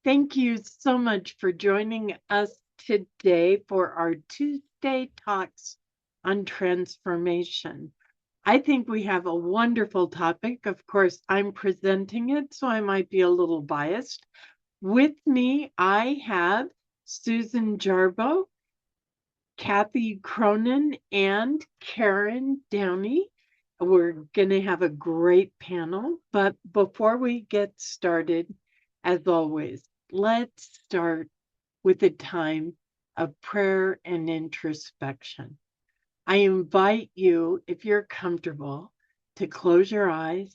Thank you so much for joining us today for our Tuesday talks on transformation. I think we have a wonderful topic. Of course, I'm presenting it, so I might be a little biased. With me, I have Susan Jarboe, Kathy Cronin, and Karen Downy. We're going to have a great panel, but before we get started, as always, let's start with a time of prayer and introspection. I invite you, if you're comfortable, to close your eyes,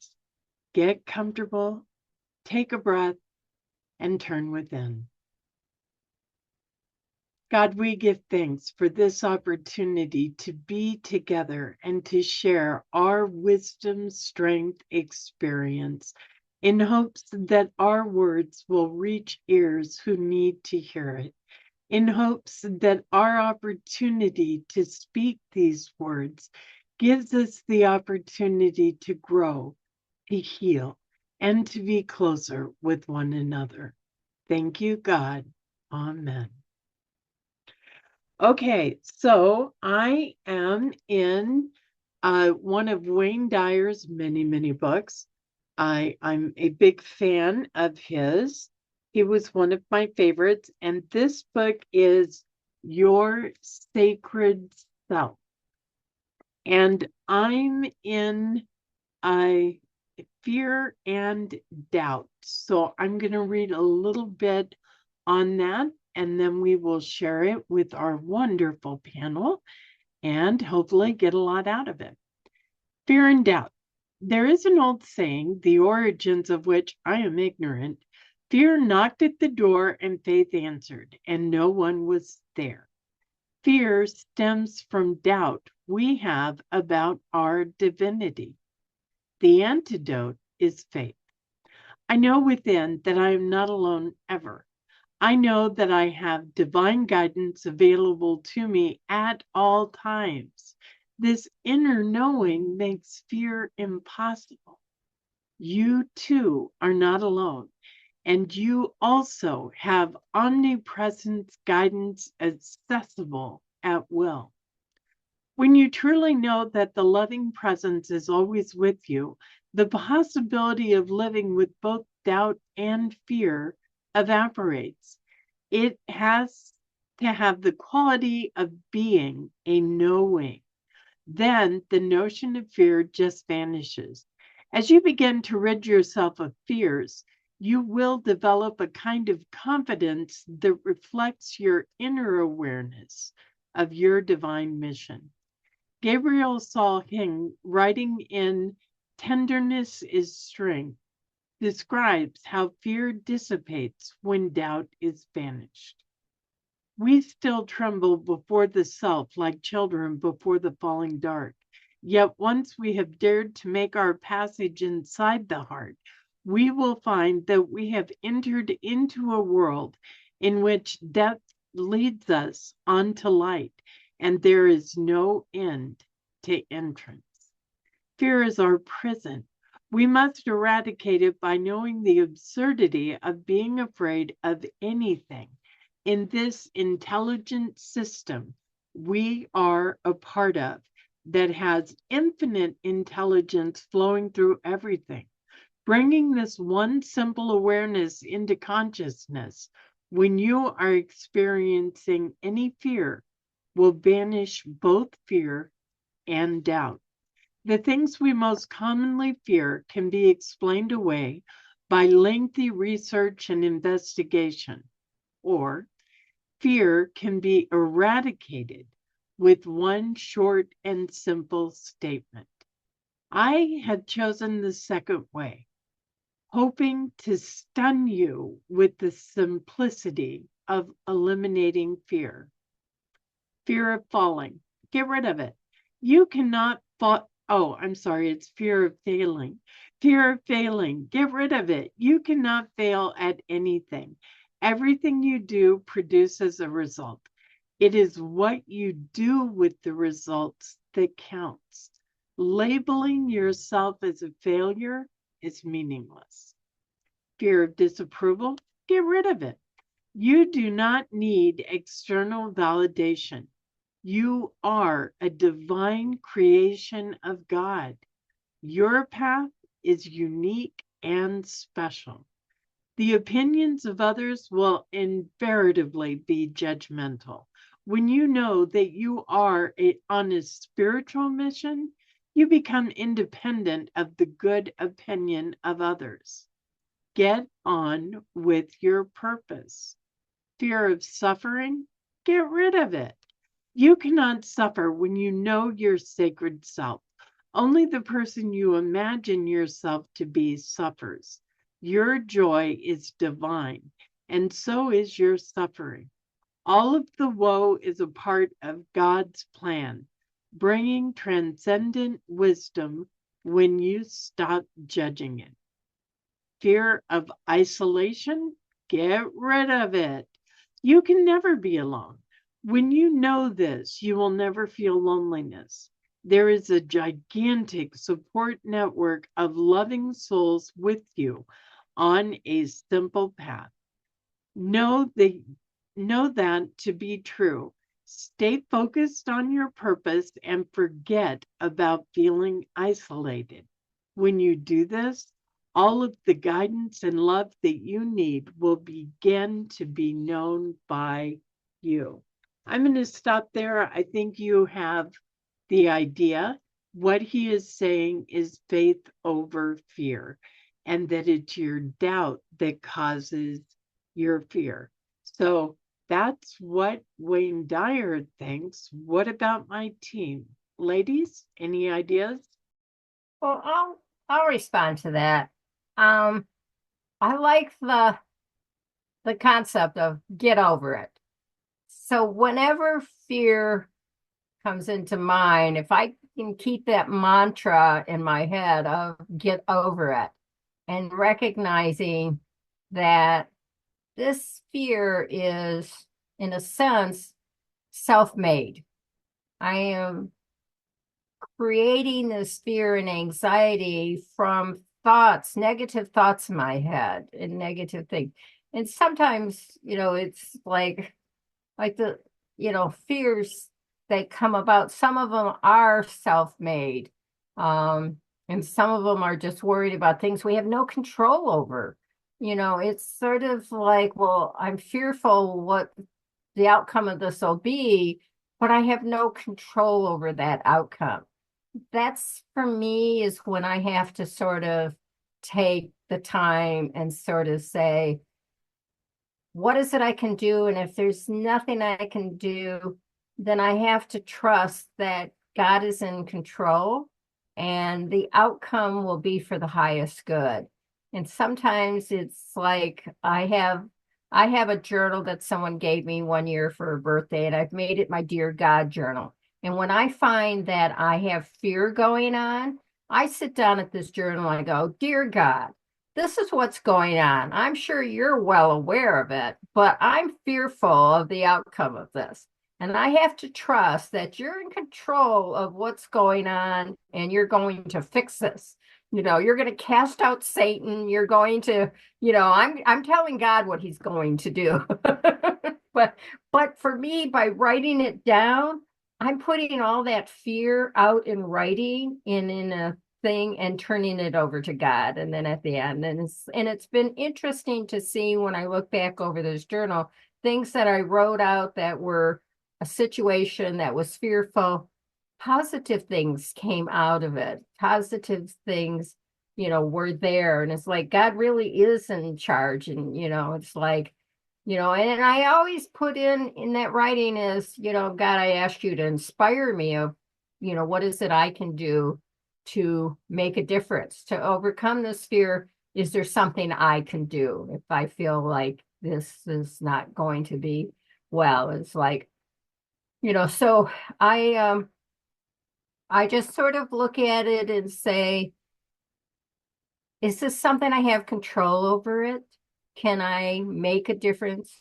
get comfortable, take a breath, and turn within. God, we give thanks for this opportunity to be together and to share our wisdom, strength, experience in hopes that our words will reach ears who need to hear it, in hopes that our opportunity to speak these words gives us the opportunity to grow, to heal, and to be closer with one another. Thank you, God. Amen. Okay, so I am in one of Wayne Dyer's many, many books. I'm a big fan of his. He was one of my favorites, and this book is Your Sacred Self. And I'm in fear and doubt. So I'm going to read a little bit on that, and then we will share it with our wonderful panel and hopefully get a lot out of it. Fear and doubt. There is an old saying, the origins of which I am ignorant. Fear knocked at the door and faith answered, and no one was there. Fear stems from doubt we have about our divinity. The antidote is faith. I know within that I am not alone ever. I know that I have divine guidance available to me at all times. This inner knowing makes fear impossible. You too are not alone, and you also have omnipresence guidance accessible at will. When you truly know that the loving presence is always with you, the possibility of living with both doubt and fear evaporates. It has to have the quality of being a knowing. Then the notion of fear just vanishes. As you begin to rid yourself of fears, you will develop a kind of confidence that reflects your inner awareness of your divine mission. Gabriel Salking, writing in Tenderness is Strength, describes how fear dissipates when doubt is banished. We still tremble before the self like children before the falling dark. Yet once we have dared to make our passage inside the heart, we will find that we have entered into a world in which death leads us onto light, and there is no end to entrance. Fear is our prison. We must eradicate it by knowing the absurdity of being afraid of anything. In this intelligent system we are a part of that has infinite intelligence flowing through everything. Bringing this one simple awareness into consciousness when you are experiencing any fear will banish both fear and doubt. The things we most commonly fear can be explained away by lengthy research and investigation, or fear can be eradicated with one short and simple statement. I had chosen the second way, hoping to stun you with the simplicity of eliminating fear. Fear of falling. Get rid of it. You cannot fall. Oh, I'm sorry. It's fear of failing. Fear of failing. Get rid of it. You cannot fail at anything. Everything you do produces a result. It is what you do with the results that counts. Labeling yourself as a failure is meaningless. Fear of disapproval. get rid of it. You do not need external validation. You are a divine creation of God. Your path is unique and special. The opinions of others will invariably be judgmental. When you know that you are on a spiritual mission, you become independent of the good opinion of others. Get on with your purpose. Fear of suffering, get rid of it. You cannot suffer when you know your sacred self. Only the person you imagine yourself to be suffers. Your joy is divine, and so is your suffering. All of the woe is a part of God's plan, bringing transcendent wisdom when you stop judging it. Fear of isolation, get rid of it. You can never be alone. When you know this, you will never feel loneliness. There is a gigantic support network of loving souls with you on a simple path. Know that to be true. Stay focused on your purpose and forget about feeling isolated. When you do this, all of the guidance and love that you need will begin to be known by you. I'm going to stop there. I think you have the idea. What he is saying is faith over fear, and that it's your doubt that causes your fear. So that's what Wayne Dyer thinks. What about my team? Ladies, any ideas? Well, I'll respond to that. Um, I like the concept of get over it. So whenever fear comes into mind, if I can keep that mantra in my head of get over it and recognizing that this fear is, in a sense, self-made. I am creating this fear and anxiety from thoughts, negative thoughts in my head and negative things. And sometimes, it's like the, fears that come about. Some of them are self-made. And some of them are just worried about things we have no control over. It's sort of like, well, I'm fearful what the outcome of this will be, but I have no control over that outcome. That's for me is when I have to sort of take the time and sort of say, what is it I can do? And if there's nothing I can do, then I have to trust that God is in control and the outcome will be for the highest good. And sometimes it's like I have a journal that someone gave me one year for a birthday, and I've made it my Dear God journal. And when I find that I have fear going on, I sit down at this journal and I go, Dear God, this is what's going on. I'm sure you're well aware of it, but I'm fearful of the outcome of this. And I have to trust that you're in control of what's going on and you're going to fix this. You're going to cast out Satan. You're going to, I'm telling God what he's going to do. But for me, by writing it down, I'm putting all that fear out in writing and in a thing and turning it over to God. And then at the end, and it's been interesting to see when I look back over this journal, things that I wrote out that were a situation that was fearful, positive things came out of it. Positive things, were there. And it's like God really is in charge. And, it's like, and I always put in that writing is, God, I ask you to inspire me of, what is it I can do to make a difference, to overcome this fear? Is there something I can do if I feel like this is not going to be well? It's like, so I just sort of look at it and say, is this something I have control over it? Can I make a difference?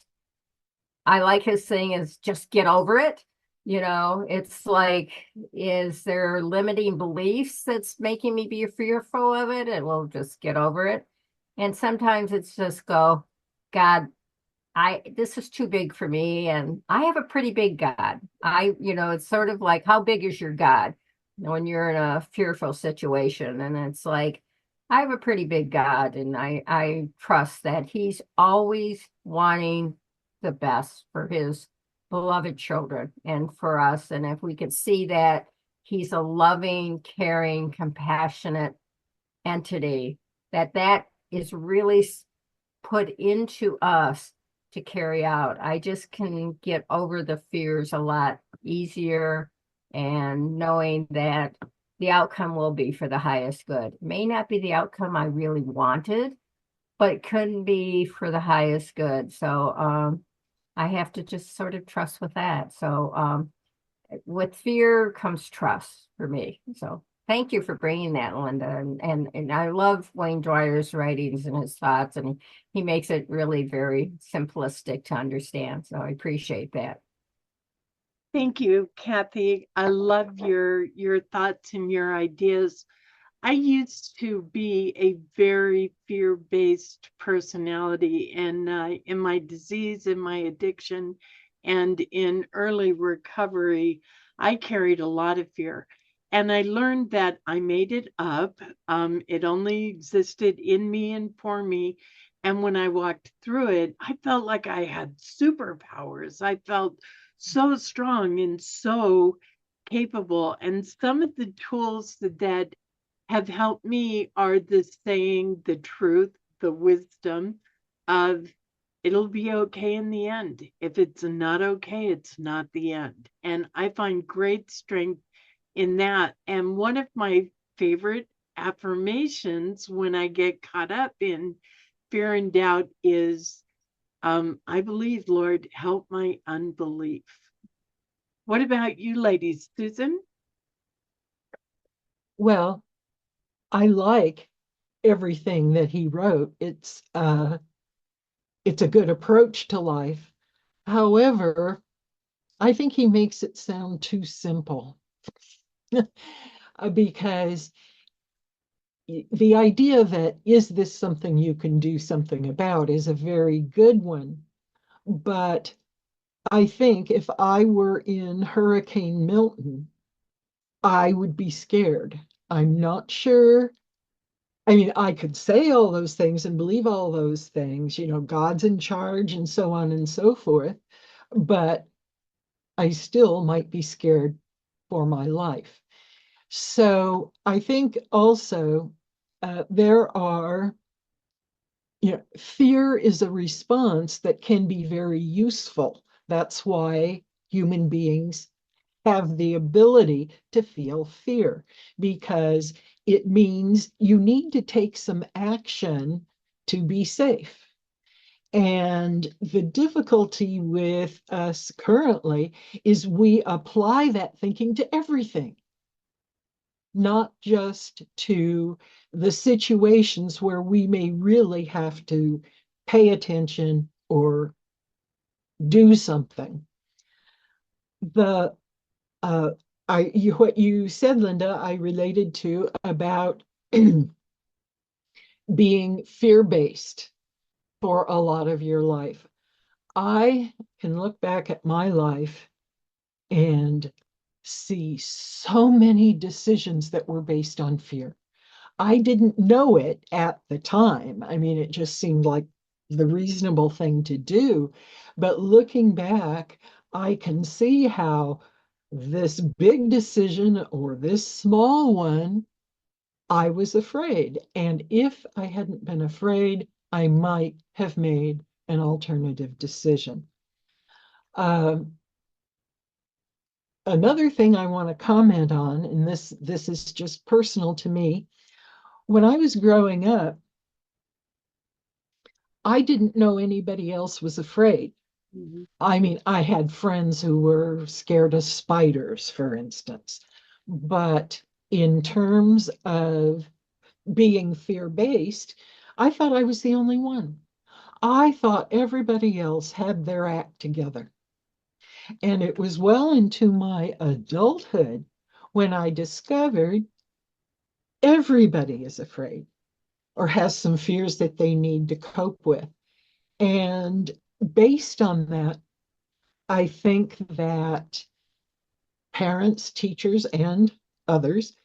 I like his thing is just get over it. It's like, is there limiting beliefs that's making me be fearful of it? And we'll just get over it. And sometimes it's just go, God, this is too big for me, and I have a pretty big God. It's sort of like, how big is your God when you're in a fearful situation? And it's like, I have a pretty big God, and I trust that He's always wanting the best for His beloved children and for us. And if we could see that He's a loving, caring, compassionate entity, that is really put into us to carry out, I just can get over the fears a lot easier, and knowing that the outcome will be for the highest good. It may not be the outcome I really wanted, but it couldn't be for the highest good. So I have to just sort of trust with that. So with fear comes trust for me. So thank you for bringing that, Linda. And I love Wayne Dyer's writings and his thoughts, and he makes it really very simplistic to understand. So I appreciate that. Thank you, Kathy. I love your thoughts and your ideas. I used to be a very fear-based personality, and in my disease, in my addiction, and in early recovery, I carried a lot of fear. And I learned that I made it up. It only existed in me and for me. And when I walked through it, I felt like I had superpowers. I felt so strong and so capable. And some of the tools that have helped me are the saying, the truth, the wisdom of it'll be okay in the end. If it's not okay, it's not the end. And I find great strength in that. And one of my favorite affirmations when I get caught up in fear and doubt is, I believe, Lord, help my unbelief. What about you, ladies? Susan? Well, I like everything that he wrote. It's a good approach to life. However, I think he makes it sound too simple. Because the idea that is this something you can do something about is a very good one. But I think if I were in Hurricane Milton, I would be scared. I'm not sure. I mean, I could say all those things and believe all those things, God's in charge and so on and so forth, but I still might be scared for my life. So I think also there are, fear is a response that can be very useful. That's why human beings have the ability to feel fear, because it means you need to take some action to be safe. And the difficulty with us currently is we apply that thinking to everything, not just to the situations where we may really have to pay attention or do something. The uh, what you said, Linda, I related to about being fear-based for a lot of your life. I can look back at my life and see so many decisions that were based on fear. I didn't know it at the time. I mean, it just seemed like the reasonable thing to do. But looking back, I can see how this big decision or this small one, I was afraid. And if I hadn't been afraid, I might have made an alternative decision. Um, Another thing I want to comment on, and this is just personal to me, when I was growing up, I didn't know anybody else was afraid. Mhm. I mean, I had friends who were scared of spiders, for instance. But in terms of being fear-based, I thought I was the only one. I thought everybody else had their act together. And it was well into my adulthood when I discovered everybody is afraid or has some fears that they need to cope with. And based on that, I think that parents, teachers, and others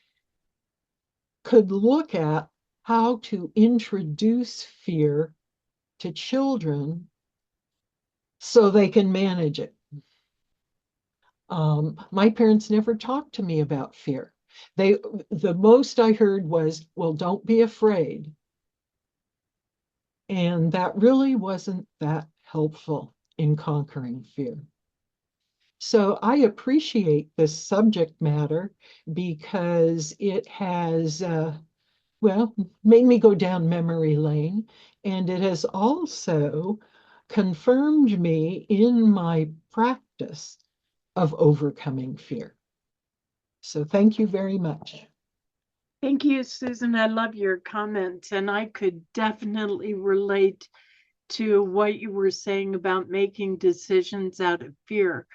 could look at how to introduce fear to children so they can manage it. My parents never talked to me about fear. The most I heard was, well, don't be afraid. And that really wasn't that helpful in conquering fear. So I appreciate this subject matter because it has, well, made me go down memory lane. And it has also confirmed me in my practice of overcoming fear. So thank you very much. Thank you, Susan. I love your comments, and I could definitely relate to what you were saying about making decisions out of fear.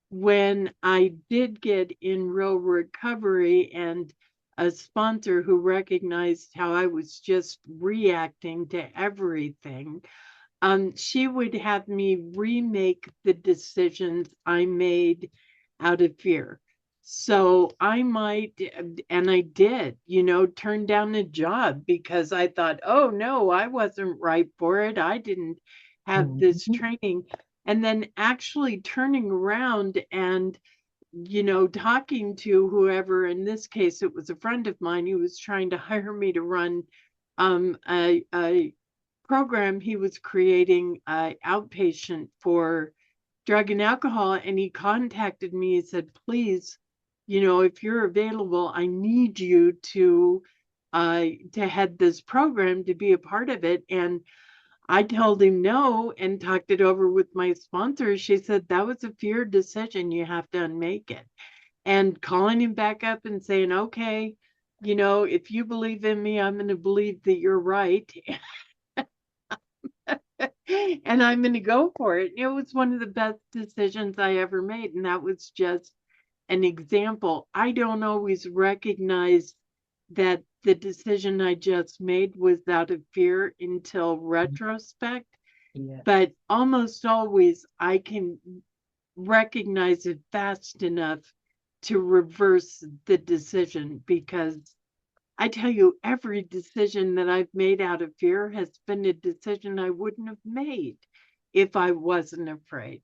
When I did get in real recovery and a sponsor who recognized how I was just reacting to everything, she would have me remake the decisions I made out of fear. So I might, and I did, turn down a job because I thought, oh no, I wasn't right for it. I didn't have this Mhm. training. And then actually turning around and, talking to whoever, in this case, it was a friend of mine who was trying to hire me to run a program he was creating outpatient for drug and alcohol, and he contacted me and said, please, if you're available, I need you to head this program, to be a part of it. And I told him no and talked it over with my sponsor. She said that was a fear decision, you have to unmake it. And calling him back up and saying, okay, if you believe in me, I'm going to believe that you're right. And I'm going to go for it. It was one of the best decisions I ever made. And that was just an example. I don't always recognize that the decision I just made was out of fear until retrospect, Yeah. but almost always I can recognize it fast enough to reverse the decision, because I tell you, every decision that I've made out of fear has been a decision I wouldn't have made if I wasn't afraid.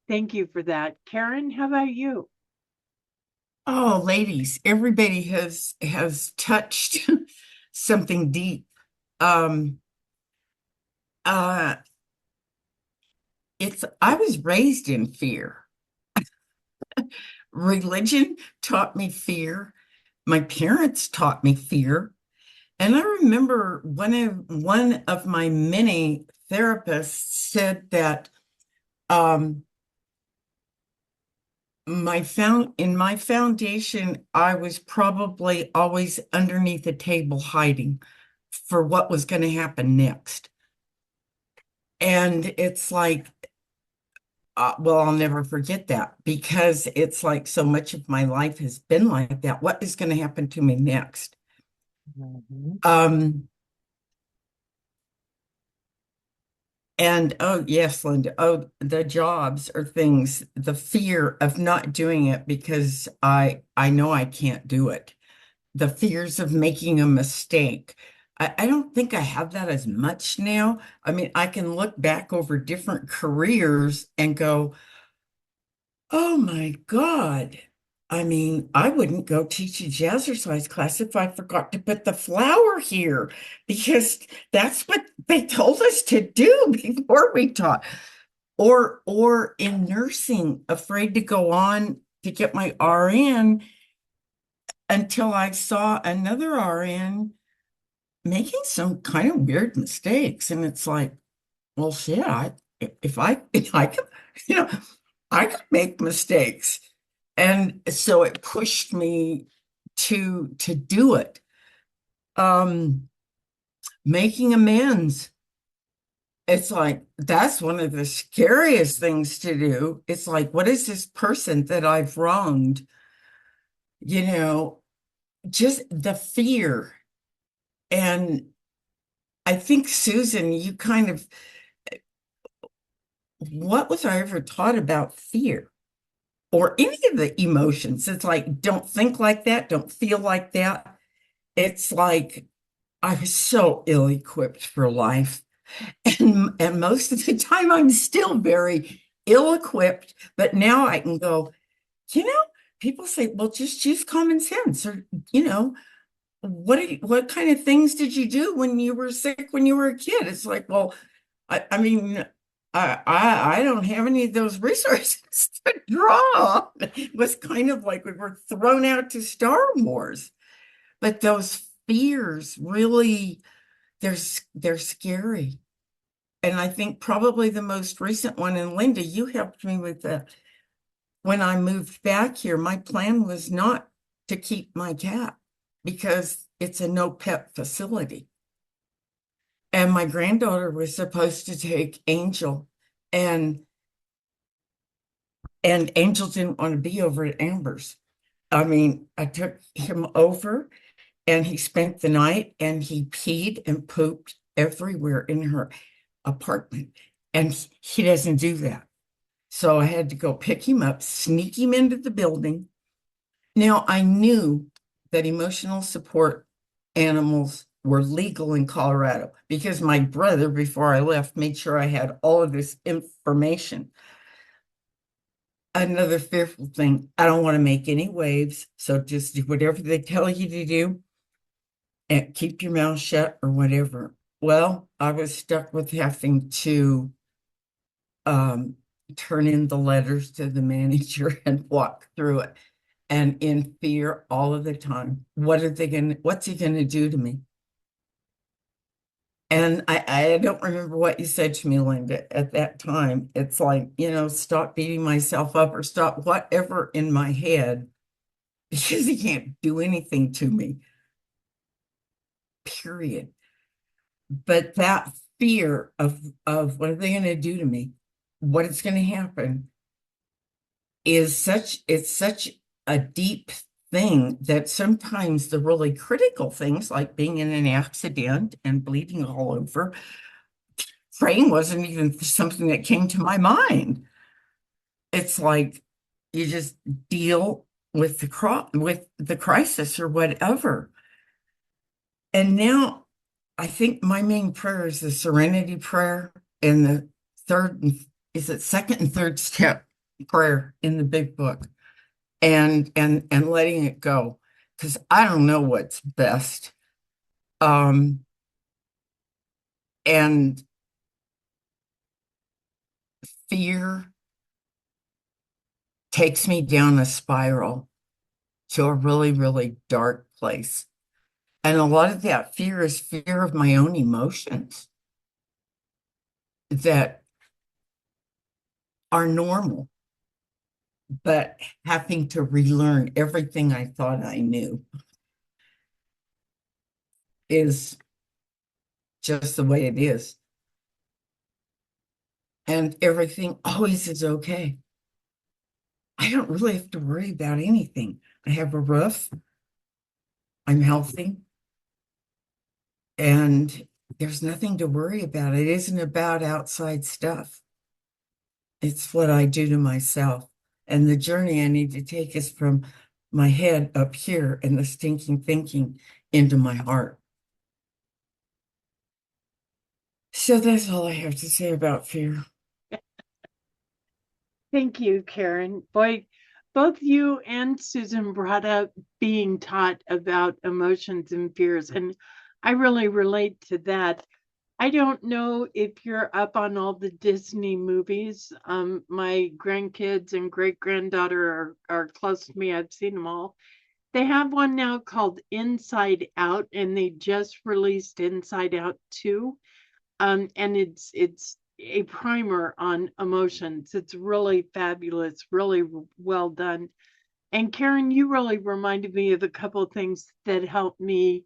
Thank you for that. Karen, how about you? Oh, ladies, everybody has touched something deep. Um, uh, I was raised in fear. Religion taught me fear. My parents taught me fear. And I remember one of my many therapists said that um, in my foundation, I was probably always underneath the table hiding for what was going to happen next. And it's like, well, I'll never forget that because it's like so much of my life has been like that. What is going to happen to me next? Mhm. Um, and oh yes, Linda, oh, the jobs or things, the fear of not doing it because I know I can't do it. The fears of making a mistake. I don't think I have that as much now. I mean, I can look back over different careers and go, oh my God. I mean, I wouldn't go teach a jazzercise class if I forgot to put the flower here because that's what they told us to do before we taught. Or in nursing, afraid to go on to get my RN until I saw another RN making some kind of weird mistakes. And it's like, well, shit, if I could, you know, I could make mistakes. And so it pushed me to do it. Um, Making amends. It's like that's one of the scariest things to do. It's like, what is this person that I've wronged? You know, just the fear. And I think, Susan, you kind of what was I ever taught about fear or any of the emotions? It's like, don't think like that, don't feel like that. It's like I was so ill-equipped for life. And most of the time I'm still very ill-equipped, but now I can go, you know, people say, well, just use common sense, or, you know, what kind of things did you do when you were sick when you were a kid? It's like, well, I mean, I don't have any of those resources to draw. It was kind of like we were thrown out to Star Wars. But those fears really, they're scary. And I think probably the most recent one, and Linda, you helped me with that. When I moved back here, my plan was not to keep my cat because it's a no pet facility. And my granddaughter was supposed to take Angel, and Angel didn't want to be over at Amber's. I mean, I took him over and he spent the night and he peed and pooped everywhere in her apartment. And he doesn't do that. So I had to go pick him up, sneak him into the building. Now I knew that emotional support animals were legal in Colorado because my brother, before I left, made sure I had all of this information. Another fearful thing, I don't want to make any waves, so just do whatever they tell you to do and keep your mouth shut or whatever. Well, I was stuck with having to turn in the letters to the manager and walk through it, and in fear all of the time. What's he gonna do to me? And I don't remember what you said to me, Linda, at that time. It's like, stop beating myself up or stop whatever in my head because he can't do anything to me, period. But that fear of what are they going to do to me? What is going to happen it's such a deep thing that sometimes the really critical things like being in an accident and bleeding all over, praying wasn't even something that came to my mind. It's like you just deal with the crisis or whatever. And now I think my main prayer is the serenity prayer and the second and third step prayer in the big book, and letting it go because I don't know what's best. And fear takes me down a spiral to a really, really dark place. And a lot of that fear is fear of my own emotions that are normal, but having to relearn everything I thought I knew is just the way it is. And everything always is okay. I don't really have to worry about anything. I have a roof. I'm healthy. And there's nothing to worry about. It isn't about outside stuff. It's what I do to myself. And the journey I need to take is from my head up here and the stinking thinking into my heart. So that's all I have to say about fear. Thank you, Karen. Boy, both you and Susan brought up being taught about emotions and fears, and I really relate to that. I don't know if you're up on all the Disney movies. My grandkids and great granddaughter are close to me. I've seen them all. They have one now called Inside Out, and they just released Inside Out 2. And it's a primer on emotions. It's really fabulous, really well done. And Karen, you really reminded me of a couple of things that helped me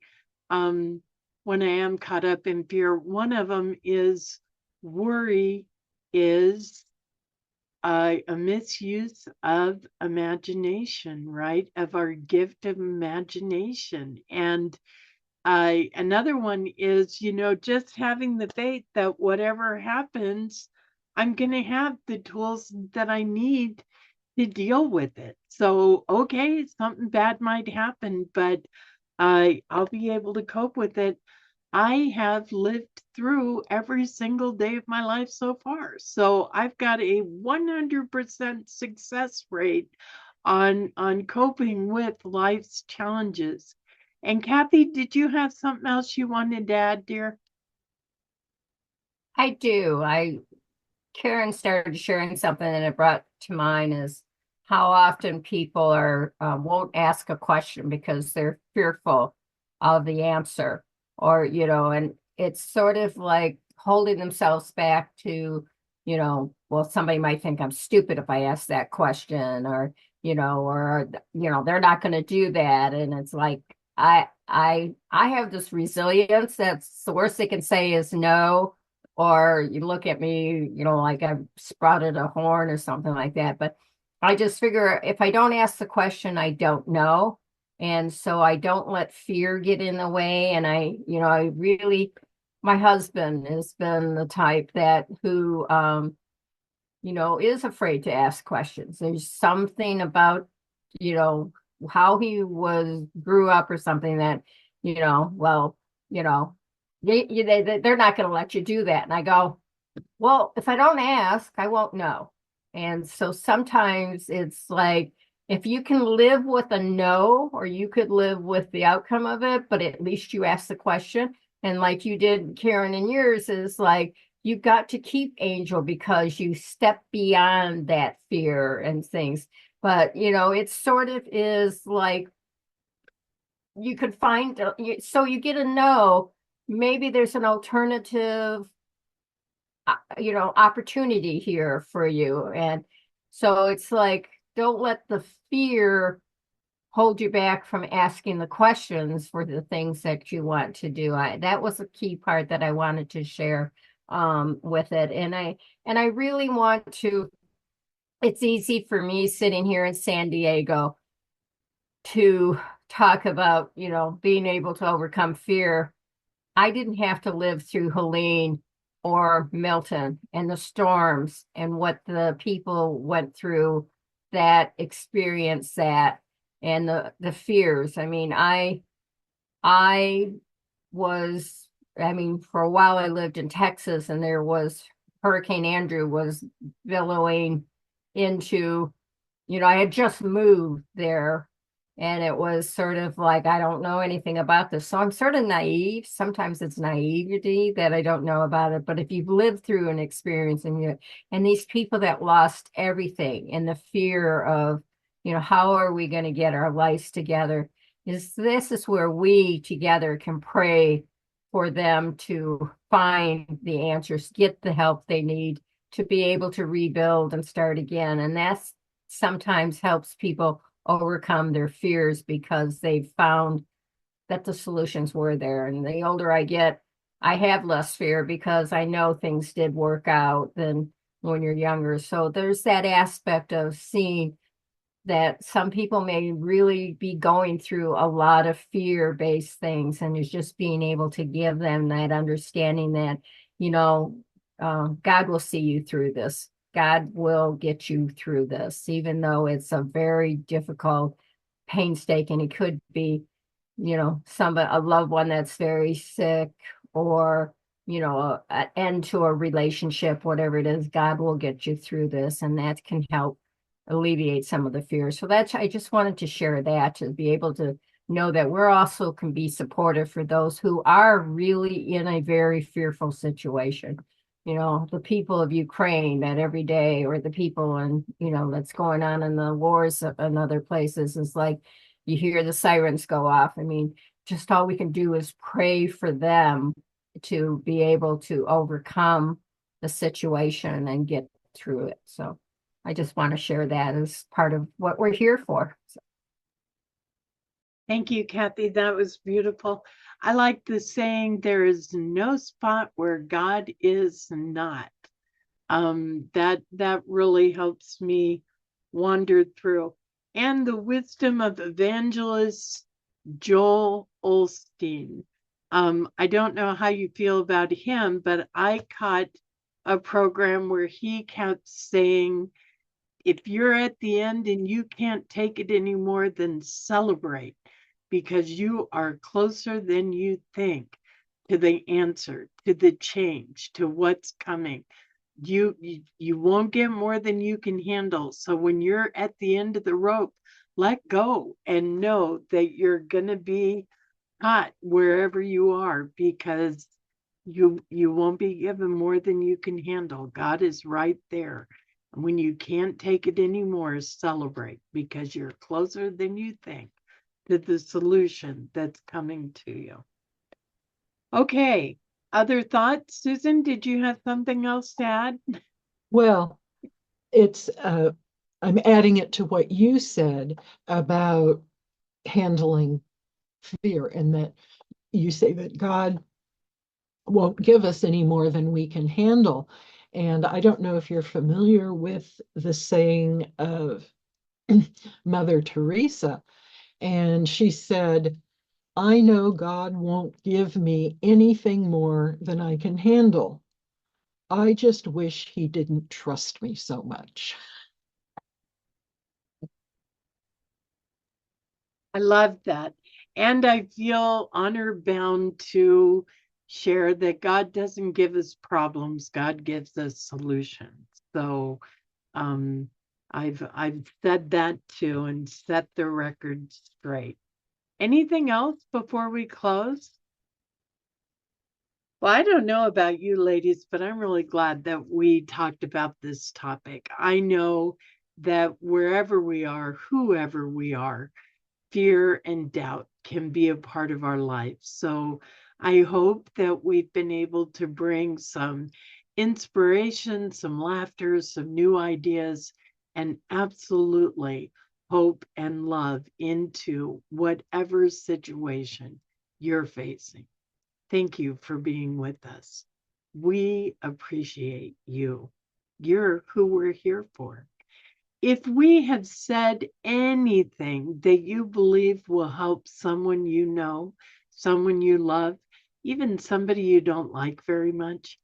when I am caught up in fear. One of them is worry is a misuse of imagination, right? Of our gift of imagination. And another one is, just having the faith that whatever happens, I'm going to have the tools that I need to deal with it. So, okay, something bad might happen, but I'll be able to cope with it. I have lived through every single day of my life so far. So I've got a 100% success rate on coping with life's challenges. And Kathy, did you have something else you wanted to add, dear? I do. Karen started sharing something and it brought to mind is how often people are won't ask a question because they're fearful of the answer, or and it's sort of like holding themselves back to, well, somebody might think I'm stupid if I ask that question, or they're not going to do that, and it's like I have this resilience that's the worst they can say is no, or you look at me, like I've sprouted a horn or something like that. But I just figure if I don't ask the question, I don't know. And so I don't let fear get in the way. And I really, my husband has been the type that who, is afraid to ask questions. There's something about, you know, how he grew up or something that, well, you know, they're not going to let you do that. And I go, well, if I don't ask, I won't know. And so sometimes it's like, if you can live with a no, or you could live with the outcome of it, but at least you ask the question. And like you did, Karen, in yours, is like, you got to keep Angel because you step beyond that fear and things. But, it sort of is like, you could find, so you get to know maybe there's an alternative opportunity here for you. And so it's like, don't let the fear hold you back from asking the questions for the things that you want to do. That was a key part that I wanted to share with it. And I really want to, it's easy for me sitting here in San Diego to talk about, being able to overcome fear. I didn't have to live through Helene or Milton and the storms and what the people went through that experience that, and the fears. I mean, I was, for a while I lived in Texas, and there was Hurricane Andrew was billowing into, I had just moved there, and it was sort of like, I don't know anything about this. So I'm sort of naive. Sometimes it's naivety that I don't know about it. But if you've lived through an experience, and these people that lost everything, and the fear of, how are we going to get our lives together? This is where we together can pray for them to find the answers, get the help they need to be able to rebuild and start again. And that's sometimes helps people overcome their fears because they've found that the solutions were there. And the older I get, I have less fear because I know things did work out than when you're younger. So there's that aspect of seeing that some people may really be going through a lot of fear-based things, and it's just being able to give them that understanding that, God will see you through this. God will get you through this, even though it's a very difficult, painstaking. It could be, a loved one that's very sick, or, an end to a relationship, whatever it is. God will get you through this, and that can help alleviate some of the fears. So I just wanted to share that, to be able to know that we're also can be supportive for those who are really in a very fearful situation. The people of Ukraine that every day, or the people and, that's going on in the wars in other places, is like, you hear the sirens go off. I mean, just all we can do is pray for them to be able to overcome the situation and get through it. So I just want to share that as part of what we're here for. So. Thank you, Kathy. That was beautiful. I like the saying, there is no spot where God is not. That really helps me wander through. And the wisdom of evangelist Joel Osteen. I don't know how you feel about him, but I caught a program where he kept saying, if you're at the end and you can't take it anymore, then celebrate, because you are closer than you think to the answer, to the change, to what's coming. You won't get more than you can handle. So when you're at the end of the rope, let go and know that you're going to be caught wherever you are, because you won't be given more than you can handle. God is right there. And when you can't take it anymore, celebrate, because you're closer than you think to the solution that's coming to you. Okay. Other thoughts? Susan, did you have something else to add? Well, it's I'm adding it to what you said about handling fear, and that you say that God won't give us any more than we can handle. And I don't know if you're familiar with the saying of Mother Teresa, and she said, I know God won't give me anything more than I can handle. I just wish he didn't trust me so much. I love that. And I feel honor bound to share that God doesn't give us problems, God gives us solutions. So I've said that too and set the record straight. Anything else before we close? Well, I don't know about you ladies, but I'm really glad that we talked about this topic. I know that wherever we are, whoever we are, fear and doubt can be a part of our life. So I hope that we've been able to bring some inspiration, some laughter, some new ideas, and absolutely hope and love into whatever situation you're facing. Thank you for being with us. We appreciate you. You're who we're here for. If we have said anything that you believe will help someone you know, someone you love, even somebody you don't like very much,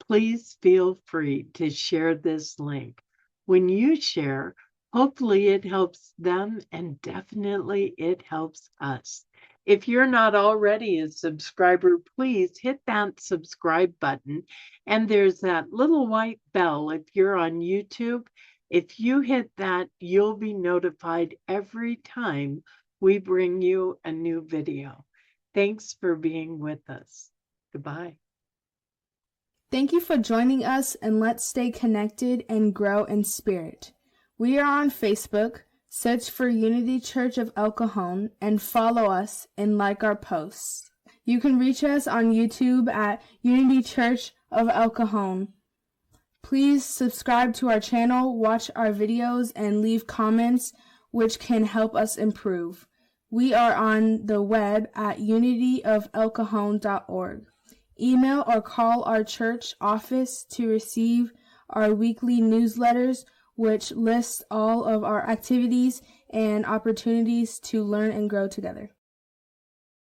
please feel free to share this link. When you share, hopefully it helps them, and definitely it helps us. If you're not already a subscriber, please hit that subscribe button. And there's that little white bell if you're on YouTube. If you hit that, you'll be notified every time we bring you a new video. Thanks for being with us. Goodbye. Thank you for joining us, and let's stay connected and grow in spirit. We are on Facebook. Search for Unity Church of El Cajon and follow us and like our posts. You can reach us on YouTube at Unity Church of El Cajon. Please subscribe to our channel, watch our videos, and leave comments, which can help us improve. We are on the web at unityofelcajon.org. Email or call our church office to receive our weekly newsletters, which lists all of our activities and opportunities to learn and grow together.